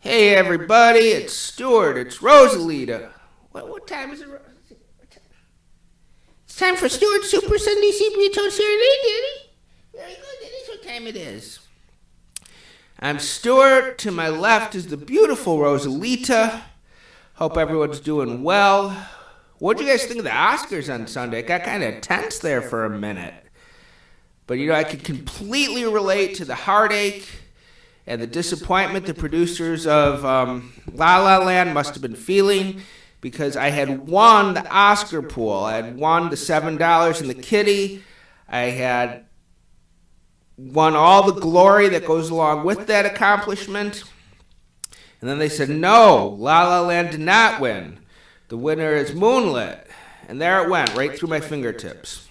Hey everybody, it's Stuart, it's Rosalita. What time is it? It's time for Stuart Super Sunday Sepia Serenade, Daddy. Very good, that is what time it is. I'm Stuart, to my left is the beautiful Rosalita. Hope everyone's doing well. What'd you guys think of the Oscars on Sunday? It got kind of tense there for a minute. But I could completely relate to the heartache and the disappointment the producers of La La Land must have been feeling, because I had won the Oscar pool. I had won the $7 in the kitty. I had won all the glory that goes along with that accomplishment. And then they said, no, La La Land did not win. The winner is Moonlit. And there it went, right through my fingertips.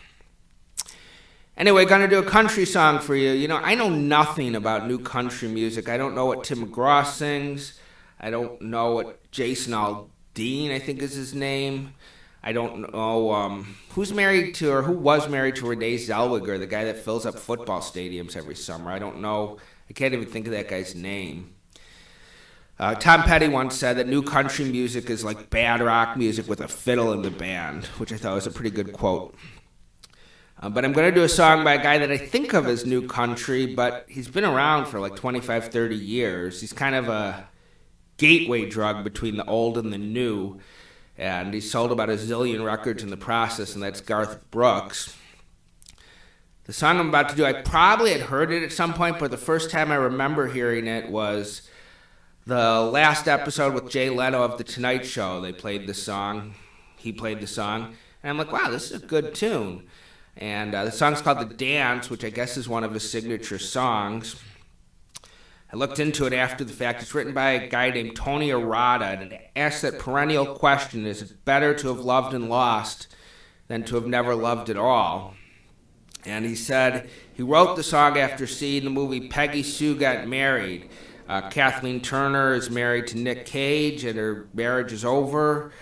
Anyway, gonna do a country song for you. I know nothing about new country music. I don't know what Tim McGraw sings. I don't know what Jason Aldean, I think is his name. I don't know who was married to Renee Zellweger, the guy that fills up football stadiums every summer. I don't know. I can't even think of that guy's name. Tom Petty once said that new country music is like bad rock music with a fiddle in the band, which I thought was a pretty good quote. But I'm going to do a song by a guy that I think of as new country, but he's been around for like 25, 30 years. He's kind of a gateway drug between the old and the new, and he sold about a zillion records in the process, and that's Garth Brooks. The song I'm about to do, I probably had heard it at some point, but the first time I remember hearing it was the last episode with Jay Leno of The Tonight Show. They played the song. He played the song. And I'm like, wow, this is a good tune. And the song's called The Dance, which I guess is one of his signature songs. I looked into it after the fact. It's written by a guy named Tony Arata, and it asks that perennial question, is it better to have loved and lost than to have never loved at all? And he said he wrote the song after seeing the movie Peggy Sue Got Married. Kathleen Turner is married to Nick Cage, and her marriage is over.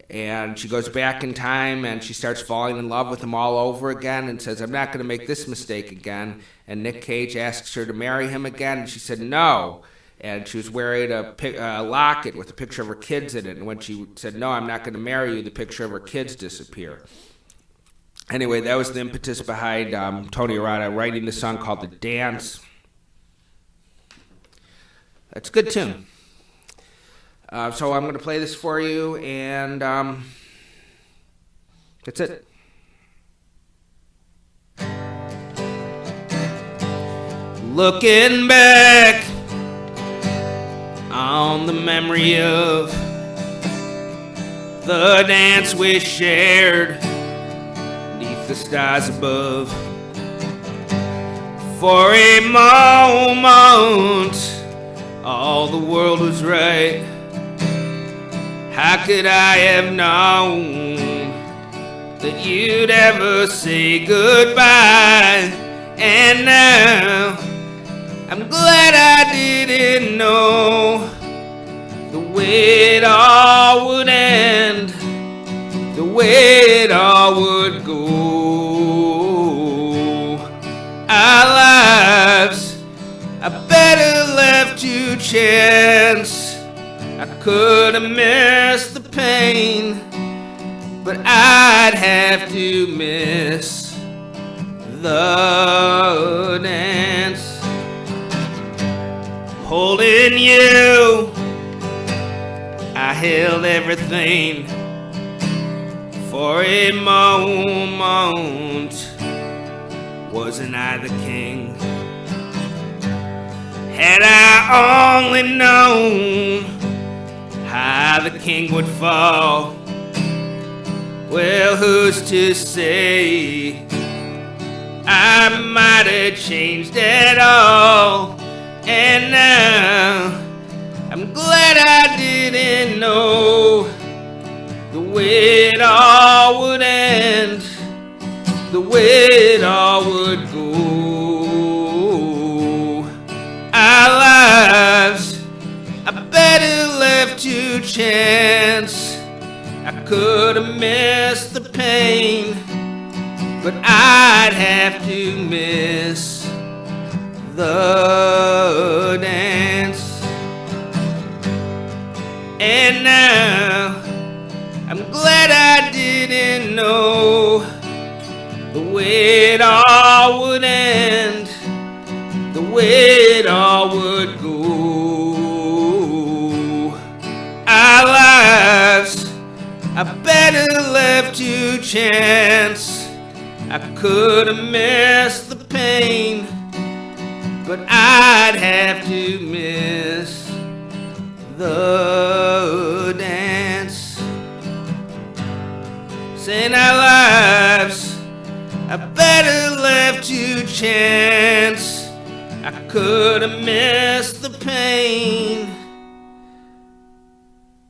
And she goes back in time and she starts falling in love with him all over again and says, I'm not going to make this mistake again. And Nick Cage asks her to marry him again, and she said no. And she was wearing a locket with a picture of her kids in it. And when she said, no, I'm not going to marry you, the picture of her kids disappeared. Anyway, that was the impetus behind Tony Arata writing the song called The Dance. That's a good tune. So I'm going to play this for you, and that's it. Looking back on the memory of the dance we shared beneath the stars above. For a moment, all the world was right. How could I have known that you'd ever say goodbye? And now I'm glad I didn't know the way it all would end, the way it all would go. Our lives are better left to chance. I could have missed the pain, but I'd have to miss the dance. Holding you, I held everything. For a moment, wasn't I the king? Had I only known how the king would fall, well, who's to say I might have changed it all? And now I'm glad I didn't know the way it all would end, the way it all would go. Our lives are better left to chance. I could have missed the pain, but I'd have to miss the dance. And now I'm glad I didn't know the way it all would end, the way it all would go. Our lives are better left to chance. I could have missed the pain, but I'd have to miss the dance. Saying our lives are better left to chance. I could have missed the pain,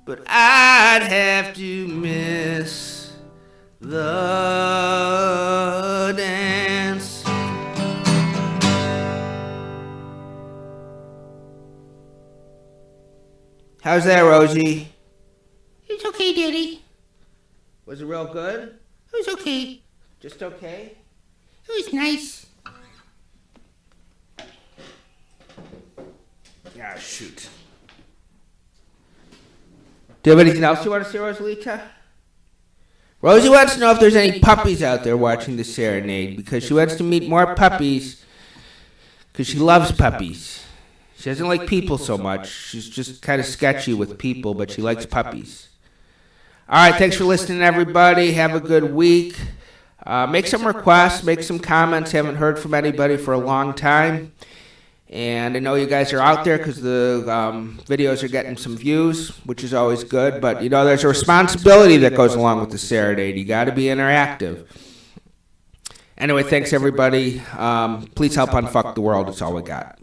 but I'd have to miss the dance. How's that, Rosie? It's okay, Daddy. Was it real good? It was okay. Just okay? It was nice. Ah, shoot. Do you have anything else you want to say, Rosalita? Rosie wants to know if there's any puppies out there watching the Serenade, because she wants to meet more puppies, because she loves puppies. She doesn't like people so much. She's just kind of sketchy with people, but she likes puppies. All right, thanks for listening, everybody. Have a good week. Make some requests, make some comments. Haven't heard from anybody for a long time. And I know you guys are out there because the videos are getting some views, which is always good. But, you know, there's a responsibility that goes along with the Serenade. You got to be interactive. Anyway, thanks, everybody. Please help unfuck the world. It's all we got.